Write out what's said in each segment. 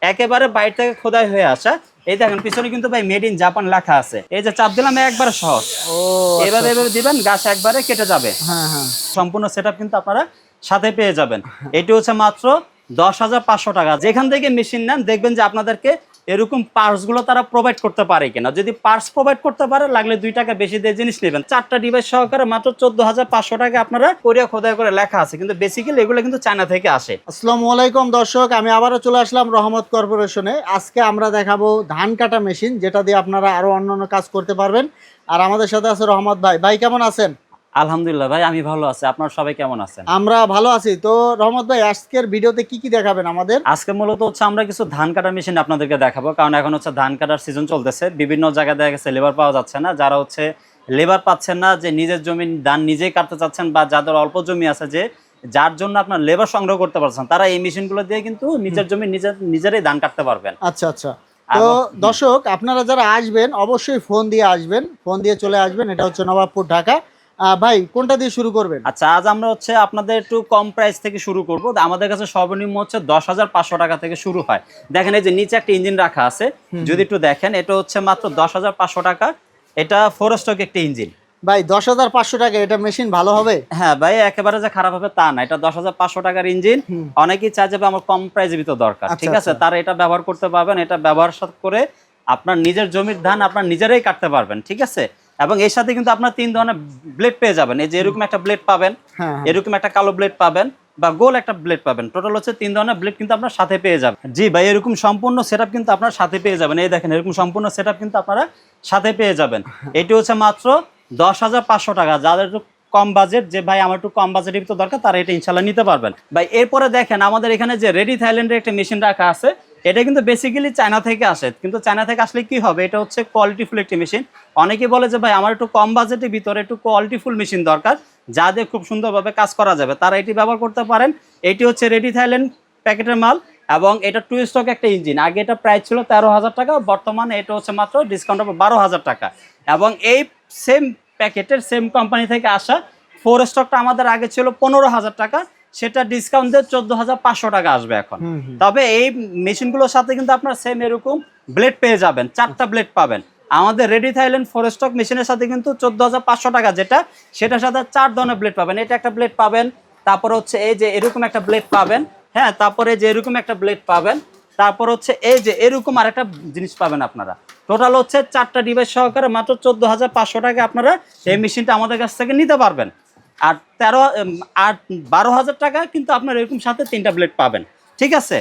একেবারে বাইরে থেকে খোদাই হয়ে আসা। এই দেখেন পিছনে কিন্তু ভাই মেড ইন জাপান লেখা আছে। এই যে চাপ দিলাম একবারে সহজ। ও এভাবে এভাবে দিবেন, গাছ একবারে কেটে যাবে। হ্যাঁ হ্যাঁ, সম্পূর্ণ সেটআপ কিন্তু আপনারা সাথে পেয়ে যাবেন। এটি হচ্ছে মাত্র 10,500 টাকা। যেখান থেকে মেশিন নেন দেখবেন যে আপনাদেরকে এরকম পার্টস গুলো তারা প্রোভাইড করতে পারে কিনা। যদি পার্টস প্রোভাইড করতে পারে, লাগলে 2 টাকা বেশি দিয়ে জিনিস নেবেন। 4টা ডিভাইস সহকারে মাত্র 14,500 টাকা আপনারা কোরিয়া খোদাই করে লেখা আছে, কিন্তু বেসিক্যালি এগুলো কিন্তু চায়না থেকে আসে। আসসালামু আলাইকুম দর্শক, আমি আবারও চলে আসলাম রহমত কর্পোরেশনে। আজকে আমরা দেখাবো ধান কাটা মেশিন, যেটা দিয়ে আপনারা আরো অন্যান্য কাজ করতে পারবেন। আর আমাদের সাথে আছে রহমত ভাই। ভাই কেমন আছেন? আলহামদুলিল্লাহ ভাই, আমি ভালো আছি। আপনারা সবাই কেমন আছেন? আমরা ভালো আছি। তো রহমত ভাই, আজকের ভিডিওতে কি কি দেখাবেন আমাদের? আজকে মূলত হচ্ছে আমরা কিছু ধান কাটার মেশিন আপনাদেরকে দেখাবো, কারণ এখন হচ্ছে ধান কাটার সিজন চলতেছে। বিভিন্ন জায়গায় দেখা গেছে লেবার পাওয়া যাচ্ছে না। যারা হচ্ছে লেবার পাচ্ছেন না, যে নিজের জমি ধান নিজেই কাটতে চাচ্ছেন, বা যাদের অল্প জমি আছে, যে যার জন্য আপনার লেবার সংগ্রহ করতে পারছেন, তারা এই মেশিনগুলো দিয়ে কিন্তু নিজের জমি নিজেরাই ধান কাটতে পারবেন। আচ্ছা আচ্ছা। তো দর্শক, আপনারা যারা আসবেন অবশ্যই ফোন দিয়ে আসবেন, ফোন দিয়ে চলে আসবেন। এটা হচ্ছে নবাবপুর, ঢাকা। ভাই কোনটা দিয়ে শুরু করবেন? আচ্ছা, আজ আমরা হচ্ছে আপনাদের একটু কম প্রাইস থেকে শুরু করব। আমাদের কাছে সর্বনিম্ন হচ্ছে 10,500 টাকা থেকে শুরু হয়। দেখেন এই যে নিচে একটা ইঞ্জিন রাখা আছে, যদি একটু দেখেন, এটা হচ্ছে মাত্র 10,500 টাকা। এটা 4 স্ট্রোক একটা ইঞ্জিন। ভাই 10,500 টাকা এটা মেশিন ভালো হবে? হ্যাঁ ভাই, একেবারে যে খারাপ হবে তা না। এটা 10,500 টাকার ইঞ্জিন। অনেকেই চায় যে আমার কম প্রাইসের ভিতর দরকার, ঠিক আছে, তারা এটা ব্যবহার করতে পারবেন। এটা ব্যবহার করে আপনার নিজের জমির ধান আপনার নিজেরাই কাটতে পারবেন, ঠিক আছে। এবং এর সাথে কিন্তু আপনার 3 ধরনের ব্লেড পেয়ে যাবেন। এই যে এরকম একটা ব্লেড পাবেন, এরকম একটা কালো ব্লেড পাবেন, বা গোল একটা ব্লেড পাবেন। টোটাল হচ্ছে 3 ধরনের ব্লেড কিন্তু আপনার সাথে পেয়ে যাবেন। জি ভাই, এরকম সম্পূর্ণ সেটআপ কিন্তু আপনার সাথে পেয়ে যাবেন। এই দেখেন এরকম সম্পূর্ণ সেটআপ কিন্তু আপনারা সাথে পেয়ে যাবেন। এটি হচ্ছে মাত্র 10,500 টাকা। যাদের একটু কম বাজেট, যে ভাই আমার একটু কম বাজেটের ভিতর দরকার, তারা এটা ইনশাল্লাহ নিতে পারবেন। ভাই এরপরে দেখেন আমাদের এখানে যে রেডি থাইল্যান্ডের একটা মেশিন রাখা আছে। এটা কিন্তু বেসিক্যালি চায়না থেকে আসে, কিন্তু চায়না থেকে আসলে কি হবে, এটা হচ্ছে কোয়ালিটিফুল একটি মেশিন। অনেকে বলে যে ভাই আমার একটু কম বাজেটের ভিতরে একটু কোয়ালিটিফুল মেশিন দরকার, যা দিয়ে খুব সুন্দরভাবে কাজ করা যাবে, তারা এটি ব্যবহার করতে পারেন। এটি হচ্ছে রেডি থাইল্যান্ড প্যাকেটের মাল, এবং এটা 2 স্ট্রোক একটা ইঞ্জিন। আগে এটা প্রাইস ছিল 13,000 টাকা, বর্তমানে এটা হচ্ছে মাত্র ডিসকাউন্ট হবে 12,000 টাকা। এবং এই সেম প্যাকেটের সেম কোম্পানি থেকে আসা 4 স্ট্রোকটা আমাদের আগে ছিল 15,000 টাকা, সেটা ডিসকাউন্ট দিয়ে 14,500 টাকা আসবে এখন। তবে এই মেশিনগুলোর সাথে কিন্তু আপনার সেম এরকম ব্লেড পেয়ে যাবেন, 4টা ব্লেড পাবেন। আমাদের রেডি থাইল্যান্ড 4 স্ট্রোক মেশিনের সাথে কিন্তু 14,500 টাকা যেটা, সেটার সাথে 4 ধরনের ব্লেড পাবেন। এটা একটা ব্লেড পাবেন, তারপর হচ্ছে এই যে এরকম একটা ব্লেড পাবেন, হ্যাঁ, তারপরে যে এরকম একটা ব্লেড পাবেন, তারপর হচ্ছে এই যে এরকম আরেকটা জিনিস পাবেন আপনারা। টোটাল হচ্ছে 4টা ডিভাইস সহকারে মাত্র 14,500 টাকা আপনারা এই মেশিনটা আমাদের কাছ থেকে নিতে পারবেন। আর 12,000 টাকা কিন্তু আপনার এরকম সাথে 3টা ব্লেড পাবেন, ঠিক আছে।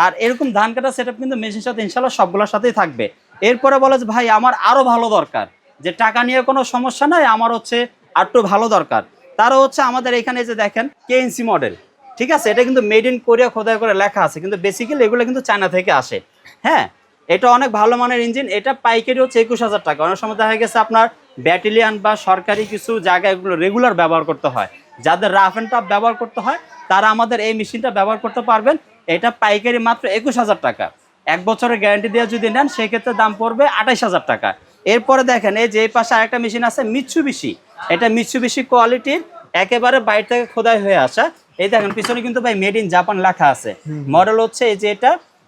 আর এরকম ধান কাটা সেটআপ কিন্তু মেশিনের সাথে ইনশাল্লাহ সবগুলোর সাথেই থাকবে। এরপরে বলে যে ভাই আমার আরো ভালো দরকার, যে টাকা নিয়ে কোনো সমস্যা নাই, আমার হচ্ছে আরটু ভালো দরকার। তারও হচ্ছে আমাদের এখানে যে দেখেন কেএনসি মডেল, ঠিক আছে, এটা কিন্তু মেড ইন কোরিয়া খোদাই করে লেখা আছে, কিন্তু বেসিক্যালি এগুলো কিন্তু চায়না থেকে আসে। হ্যাঁ, এটা অনেক ভালো মানের ইঞ্জিন। এটা পাইকারি হচ্ছে 21,000 টাকা। অনেক সময় দেখা গেছে আপনার ব্যাটালিয়ান বা সরকারি কিছু জায়গায় এগুলো রেগুলার ব্যবহার করতে হয়, যাদের রাফ অ্যান্ড টাফ ব্যবহার করতে হয়, তারা আমাদের এই মেশিনটা ব্যবহার করতে পারবেন। এটা পাইকারি মাত্র 21,000 টাকা। 1 বছরের গ্যারান্টি দিয়ে যদি নেন, সেক্ষেত্রে দাম পড়বে 28,000 টাকা। এরপরে দেখেন এই যে পাশে আরেকটা মেশিন আছে মিৎসুবিশি। এটা মিৎসুবিশি কোয়ালিটির, একেবারে বাইরে থেকে খোদাই হয়ে আসা। এই দেখেন পিছনে কিন্তু ভাই মেড ইন জাপান লেখা আছে। মডেল হচ্ছে এই যে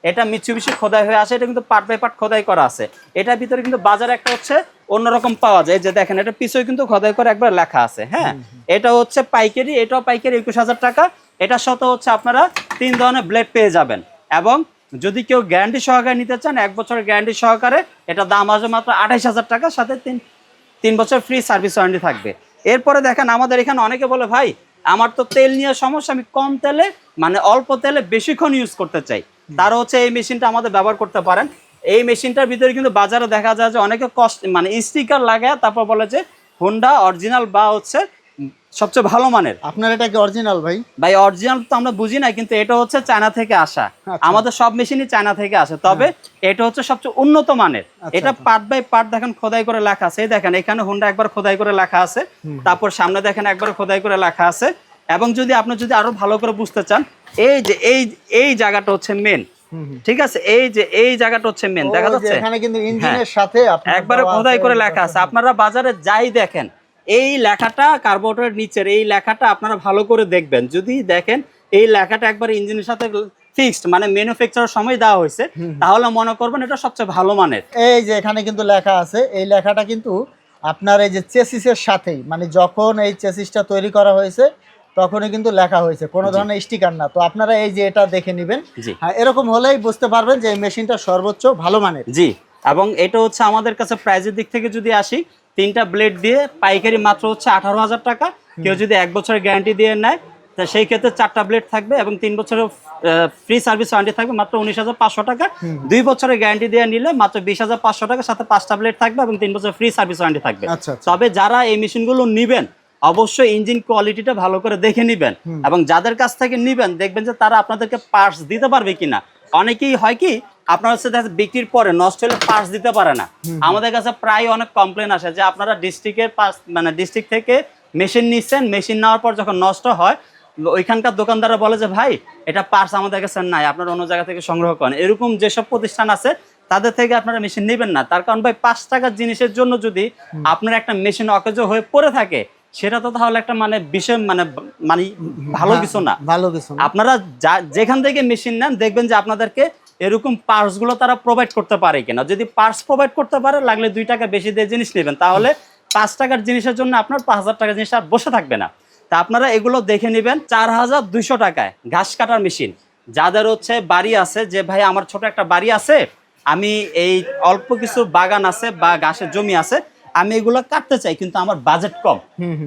এটা মিৎসুবিশি খোদাই হয়ে আসে। এটা কিন্তু পার্ট বাই পার্ট খোদাই করা আছে। এটার ভিতরে কিন্তু বাজারে একটা হচ্ছে অন্যরকম পাওয়া যায়, যে দেখেন এটা পিছনে কিন্তু খোদাই করে একবার লেখা আছে। হ্যাঁ, এটা হচ্ছে পাইকারি, এটাও পাইকারি 21,000 টাকা। এটার সাথে হচ্ছে আপনারা 3 ধরনের ব্লেড পেয়ে যাবেন। এবং যদি কেউ গ্যারান্টি সহকারে নিতে চান, 1 বছরের গ্যারান্টি সহকারে, এটা দাম আসবে মাত্র 28,000 টাকা, সাথে 3 বছর ফ্রি সার্ভিস ওয়ারেন্টি থাকবে। এরপরে দেখেন আমাদের এখানে অনেকে বলে ভাই আমার তো তেল নিয়ে সমস্যা, আমি কম তেলে মানে অল্প তেলে বেশিক্ষণ ইউজ করতে চাই, তারা হচ্ছে এই মেশিনটা আমাদের ব্যবহার করতে পারেন। এই মেশিনটার ভিতরে কিন্তু বাজারে দেখা যায় যে অনেকে কষ্ট মানে স্টিকার লাগায় তারপর বলে যে হোন্ডা অরিজিনাল বা হচ্ছে সবচেয়ে ভালো মানের। আপনার এটা কি অরিজিনাল ভাই? ভাই অরিজিনাল তো আমরা বুঝি না, কিন্তু এটা হচ্ছে চায়না থেকে আসা। আমাদের সব মেশিনই চায়না থেকে আসে, তবে এটা হচ্ছে সবচেয়ে উন্নত মানের। এটা পার্ট বাই পার্ট দেখেন খোদাই করে লেখা আছে। এই দেখেন এখানে হোন্ডা একবার খোদাই করে লেখা আছে, তারপর সামনে দেখেন একবার খোদাই করে লেখা আছে। এবং যদি আপনি যদি আরো ভালো করে বুঝতে চান, এই যে এই জায়গাটা হচ্ছে মেন, ঠিক আছে, এই যে এই জায়গাটা হচ্ছে মেন, দেখা যাচ্ছে এখানে কিন্তু ইঞ্জিনের সাথে একবারে খোদাই করে লেখা আছে। আপনারা বাজারে যাই দেখেন, এই লেখাটা কার্বোরেটরের নিচের এই লেখাটা আপনারা ভালো করে দেখবেন। যদি দেখেন এই লেখাটা একবার ইঞ্জিনের সাথে ফিক্সড, মানে ম্যানুফ্যাকচারের সময় দেওয়া হয়েছে, তাহলে মনে করবেন এটা সবচেয়ে ভালো মানের। এই যে এখানে কিন্তু লেখা আছে, এই লেখাটা কিন্তু আপনার এই যে চেসিসের সাথেই, মানে যখন এই চেসিসটা তৈরি করা হয়েছে তখনই কিন্তু লেখা হয়েছে, কোনো ধরনের স্টিকার না। তো আপনারা এই যে এটা দেখে নেবেন, হ্যাঁ এরকম হলেই বুঝতে পারবেন যে এই মেশিনটা সর্বোচ্চ ভালো মানের। জি, এবং এটা হচ্ছে আমাদের কাছে প্রাইজের দিক থেকে যদি আসি, 3টা ব্লেড দিয়ে পাইকারি মাত্র হচ্ছে 18,000 টাকা। কেউ যদি 1 বছরের গ্যারান্টি দিয়ে নেয়, তা সেই ক্ষেত্রে 4টা ব্লেড থাকবে এবং 3 বছরের ফ্রি সার্ভিস ওয়ারেন্টি থাকবে মাত্র 19,500 টাকা। 2 বছরের গ্যারান্টি দিয়ে নিলে মাত্র 20,500 টাকা, সাথে 5টা ব্লেড থাকবে এবং 3 বছর ফ্রি সার্ভিস ওয়ারেন্টি থাকবে। তবে যারা এই মেশিনগুলো নিবেন, অবশ্যই ইঞ্জিন কোয়ালিটিটা ভালো করে দেখে নিবেন, এবং যাদের কাছ থেকে নিবেন দেখবেন যে তারা আপনাদেরকে পার্টস দিতে পারবে কিনা। অনেকেই হয় কি, আপনার হচ্ছে বিক্রির পরে নষ্ট হলে পার্টস দিতে পারে না। আমাদের কাছে প্রায় অনেক কমপ্লেন আসে যে আপনারা ডিস্ট্রিক্ট থেকে মেশিন নিচ্ছেন, মেশিন নেওয়ার পর যখন নষ্ট হয় ওইখানকার দোকানদাররা বলে যে ভাই এটা পার্টস আমাদের কাছে নাই, আপনারা অন্য জায়গা থেকে সংগ্রহ করেন। এরকম যেসব প্রতিষ্ঠান আছে তাদের থেকে আপনারা মেশিন নেবেন না। তার কারণ ভাই 5 টাকার জিনিসের জন্য যদি আপনার একটা মেশিন অকেজো হয়ে পড়ে থাকে, সেটা তো তাহলে একটা মানে বিষয় মানে ভালো কিছু না, ভালো কিছু না। আপনারা যেখান থেকে মেশিন নেন দেখবেন যে আপনাদেরকে এরকম পার্টস গুলো তারা প্রোভাইড করতে পারে কিনা। যদি পার্টস প্রোভাইড করতে পারে, লাগলে 2 টাকা বেশি দিয়ে জিনিস নেবেন, তাহলে 5 টাকার জিনিসের জন্য আপনার 5,000 টাকার জিনিস আর বসে থাকবে না। তা আপনারা এগুলো দেখে নেবেন। 4,200 টাকায় ঘাস কাটার মেশিন। যাদের হচ্ছে বাড়ি আছে, যে ভাই আমার ছোট একটা বাড়ি আছে, আমি এই অল্প কিছু বাগান আছে বা ঘাসের জমি আছে, আমি এগুলো কাটতে চাই কিন্তু আমার বাজেট কম,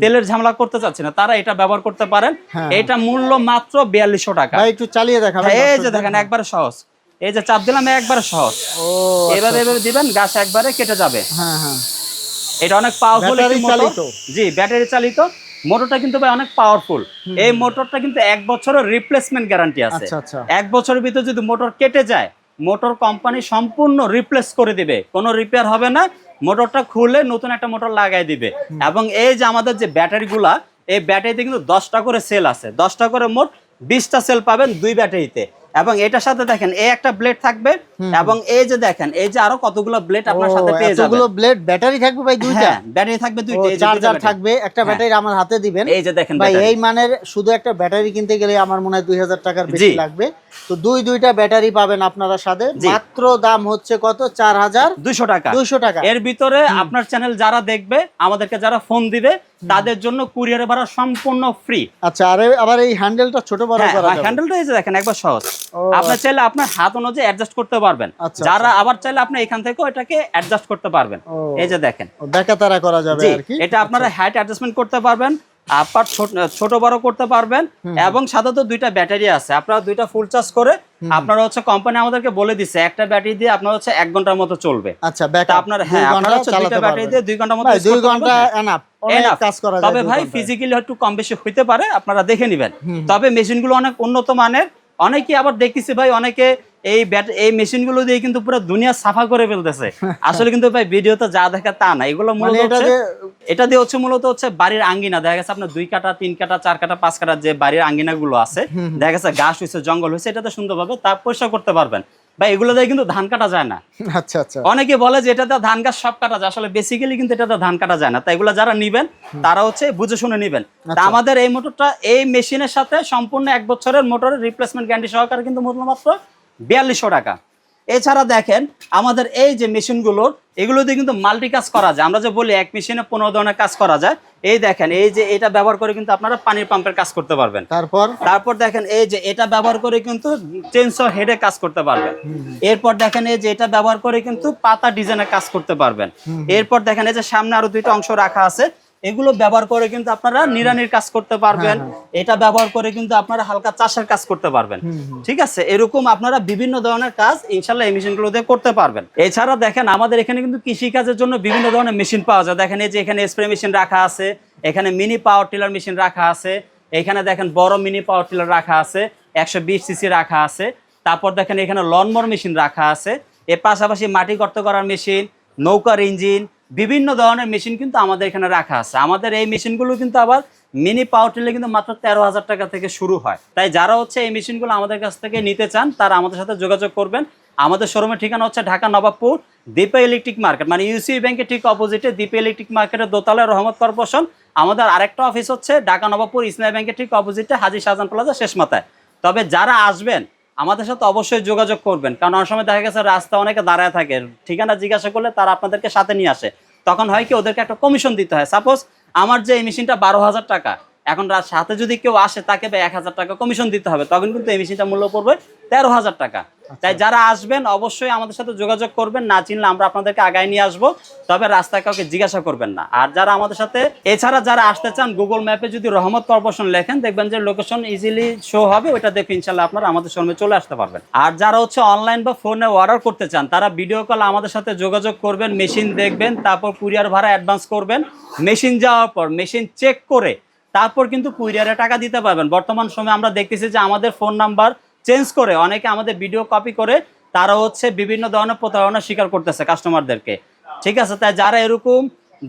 তেলের ঝামেলা করতে চাচ্ছি না, তারা এটা ব্যবহার করতে পারেন। এটা মূল্য মাত্র 4200 টাকা। একটু চালিয়ে দেখাবেন। এই যে দেখেন একবারে সহজ, এই যে চাপ দিলাম একবারে সহজ, এইভাবে দিবেন, গাছ একবারে কেটে যাবে। এটা অনেক পাওয়ারফুল একটি মোটর। জি, ব্যাটারি চালিত মোটরটা কিন্তু ভাই অনেক পাওয়ারফুল। এই মোটরটা কিন্তু 1 বছরের রিপ্লেসমেন্ট গ্যারান্টি আছে। 1 বছরের ভিতরে যদি মোটর কেটে যায়, মোটর কোম্পানি সম্পূর্ণ রিপ্লেস করে দিবে, কোনো রিপেয়ার হবে না। মোটরটা খুলে নতুন একটা মোটর লাগাই দিবে। এবং এই যে আমাদের যে ব্যাটারিগুলা, এই ব্যাটারিতে কিন্তু 10টা করে সেল আছে, 10টা করে মোট 20টা সেল পাবেন 2 ব্যাটারিতে। এবং এটার সাথে দেখেন এই একটা ব্লেড থাকবে, এবং এই যে দেখেন এই যে আরো কতগুলো ব্লেড আপনার সাথে পেয়ে যাবেন। এতগুলো ব্লেড ব্যাটারি থাকবে ভাই? 2টা ব্যাটারি থাকবে, 2টা চার্জার থাকবে, একটা ব্যাটারি আমার হাতে দিবেন। এই যে দেখেন ভাই, এই মানের শুধু একটা ব্যাটারি কিনতে গেলে আমার মনে হয় 2000 টাকার বেশি লাগবে। তো দুইটা ব্যাটারি পাবেন আপনারা সাথে। মাত্র দাম হচ্ছে কত? 4,200 টাকা। 200 টাকা। এর ভিতরে আপনার চ্যানেল যারা দেখবে, আমাদেরকে যারা ফোন দিবে, তাদের জন্য কুরিয়ারে ভাড়া সম্পূর্ণ ফ্রি। আচ্ছা, আবার এই হ্যান্ডেলটা ছোট বড় করা যাবে? হ্যান্ডেলটা এই যে দেখেন একবার সহজ, আপনি চাইলে আপনার হাত অনুযায়ী অ্যাডজাস্ট করতে পারবেন। যারা আবার চাইলে আপনি এখান থেকেও এটাকে অ্যাডজাস্ট করতে পারবেন। এই যে দেখেন বেকাতারা করা যাবে আর কি। এটা আপনারা হাইট অ্যাডজাস্টমেন্ট করতে পারবেন, আপার ছোট বড় করতে পারবেন। এবং সাধারণত 2টা ব্যাটারি আছে, আপনারা 2টা ফুল চার্জ করে আপনারা হচ্ছে কোম্পানি আমাদেরকে বলে দিচ্ছে একটা ব্যাটারি দিয়ে আপনার হচ্ছে 1 ঘন্টার মতো চলবে। আচ্ছা, আপনার হ্যাঁ আপনারা হচ্ছে 2টা ব্যাটারি দিয়ে 2 ঘন্টার মতো 2 ঘন্টা এনাফ কাজ করা যায়। তবে ভাই ফিজিক্যালি একটু কম বেশি হইতে পারে, আপনারা দেখে নেবেন। তবে মেশিনগুলো অনেক উন্নত মানের। অনেকে আবার দেখতেছি ভাই, অনেকে এই মেশিনগুলো দিয়ে কিন্তু পুরো দুনিয়া সাফা করে ফেলতেছে। আসলে কিন্তু ভাই ভিডিওতে যা দেখা তা না, এগুলো মূলত এটা দিয়ে হচ্ছে মূলত হচ্ছে বাড়ির আঙ্গিনা। দেখা গেছে আপনার 2 কাঠা 3 কাঠা 4 কাঠা 5 কাঠা যে বাড়ির আঙ্গিনা গুলো আছে, দেখা গেছে ঘাস হয়েছে, জঙ্গল হয়েছে, এটাতে সুন্দরভাবে তা পরিষ্কার করতে পারবেন। ভাই এগুলো দিয়ে কিন্তু ধান কাটা যায় না। আচ্ছা আচ্ছা, অনেকে বলে যে এটাতে ধান গাছ সব কাটা যায়, আসলে বেসিক্যালি কিন্তু এটাতে ধান কাটা যায় না। তাই এগুলো যারা নিবেন তারা হচ্ছে বুঝে শুনে নিবেন। তা আমাদের এই মোটরটা এই মেশিনের সাথে সম্পূর্ণ 1 বছরের মোটরের রিপ্লেসমেন্ট গ্যারান্টি সহকারে কিন্তু মূল্য মাত্র 4200 টাকা। এছাড়া দেখেন আমাদের এই যে মেশিনগুলোর, এগুলো দিয়ে কিন্তু মাল্টি কাজ করা যায়। আমরা যে বলি এক মেশিনে 15 ধরনের কাজ করা যায়, এই দেখেন এই যে এটা ব্যবহার করে কিন্তু আপনারা পানির পাম্পের কাজ করতে পারবেন। তারপর দেখেন এই যে এটা ব্যবহার করে কিন্তু চেইনসহ হেডে কাজ করতে পারবেন। এরপর দেখেন এই যে এটা ব্যবহার করে কিন্তু পাতা ডিজাইনের কাজ করতে পারবেন। এরপর দেখেন এই যে সামনে আরো 2টা অংশ রাখা আছে, এগুলো ব্যবহার করে কিন্তু আপনারা নিড়ানির কাজ করতে পারবেন। এটা ব্যবহার করে কিন্তু আপনারা হালকা চাষের কাজ করতে পারবেন। ঠিক আছে, এরকম আপনারা বিভিন্ন ধরনের কাজ ইনশাল্লাহ এই মেশিনগুলো দিয়ে করতে পারবেন। এছাড়া দেখেন আমাদের এখানে কিন্তু কৃষি কাজের জন্য বিভিন্ন ধরনের মেশিন পাওয়া যায়। দেখেন এই যে এখানে স্প্রে মেশিন রাখা আছে, এখানে মিনি পাওয়ার টিলার মেশিন রাখা আছে, এখানে দেখেন বড় মিনি পাওয়ার টিলার রাখা আছে, 120 সিসি রাখা আছে। তারপর দেখেন এখানে লনমোর মেশিন রাখা আছে। এর পাশাপাশি মাটি গর্ত করার মেশিন, নৌকার ইঞ্জিন, বিভিন্ন ধরনের মেশিন কিন্তু আমাদের এখানে রাখা আছে। আমাদের এই মেশিনগুলো কিন্তু আবার মিনি পাওয়ার টিলে কিন্তু মাত্র 13,000 টাকা থেকে শুরু হয়। তাই যারা হচ্ছে এই মেশিনগুলো আমাদের কাছ থেকে নিতে চান তারা আমাদের সাথে যোগাযোগ করবেন। আমাদের শোরুমের ঠিকানা হচ্ছে ঢাকা নবাবপুর দীপা ইলেকট্রিক মার্কেট, মানে ইউসিবি ব্যাংকের ঠিক অপোজিটে দীপা ইলেকট্রিক মার্কেটের দোতলায় রহমত কর্পোরেশন। আমাদের আরেকটা অফিস হচ্ছে ঢাকা নবাবপুর ইসলামী ব্যাংকের ঠিক অপোজিটে হাজী শাহজাহান প্লাজা শেষ মাথায়। তবে যারা আসবেন আমাদের সাথে অবশ্যই যোগাযোগ করবেন, কারণ অনেক সময় দেখা গেছে রাস্তা অনেকে দাঁড়ায় থাকে, ঠিকানা জিজ্ঞাসা করলে তারা আপনাদেরকে সাথে নিয়ে আসে, তখন হয় কি ওদেরকে একটা কমিশন দিতে হয়। সাপোজ আমার যে এই মেশিনটা 12,000 টাকা, এখন সাথে যদি কেউ আসে তাকে 1,000 টাকা কমিশন দিতে হবে, তখন কিন্তু এই মেশিনটা মূল্য পড়বে 13,000 টাকা। তাই যারা আসবেন অবশ্যই আমাদের সাথে যোগাযোগ করবেন, না চিনলে আমরা আপনাদেরকে আগায় নিয়ে আসবো, তবে রাস্তায় কাউকে জিজ্ঞাসা করবেন না। আর যারা আমাদের সাথে এছাড়া যারা আসতে চান, গুগল ম্যাপে যদি রহমত কর্পোরেশন লেখেন দেখবেন যে লোকেশন ইজিলি শো হবে, ওইটা দেখে ইনশাল্লাহ আপনারা আমাদের শোরুমে চলে আসতে পারবেন। আর যারা হচ্ছে অনলাইন বা ফোনে অর্ডার করতে চান তারা ভিডিও কল আমাদের সাথে যোগাযোগ করবেন, মেশিন দেখবেন, তারপর কুরিয়ার ভাড়া অ্যাডভান্স করবেন, মেশিন যাওয়ার পর মেশিন চেক করে তারপর কিন্তু কুরিয়ারে টাকা দিতে পারবেন। বর্তমান সময়ে আমরা দেখতেছি যে আমাদের ফোন নাম্বার চেঞ্জ করে অনেকে আমাদের ভিডিও কপি করে তারা হচ্ছে বিভিন্ন ধরনের প্রতারণা স্বীকার করতেছে কাস্টমারদেরকে, ঠিক আছে? তাই যারা এরকম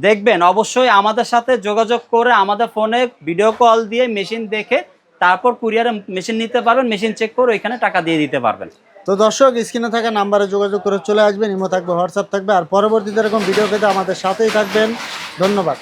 দেখবেন অবশ্যই আমাদের সাথে যোগাযোগ করে আমাদের ফোনে ভিডিও কল দিয়ে মেশিন দেখে তারপর কুরিয়ারে মেশিন নিতে পারবেন, মেশিন চেক করে ওইখানে টাকা দিয়ে দিতে পারবেন। তো দর্শক, স্ক্রিনে থাকা নাম্বারে যোগাযোগ করে চলে আসবেন, ইমো থাকবে, হোয়াটসঅ্যাপ থাকবে। আর পরবর্তীতে এরকম ভিডিও পেতে আমাদের সাথেই থাকবেন। ধন্যবাদ।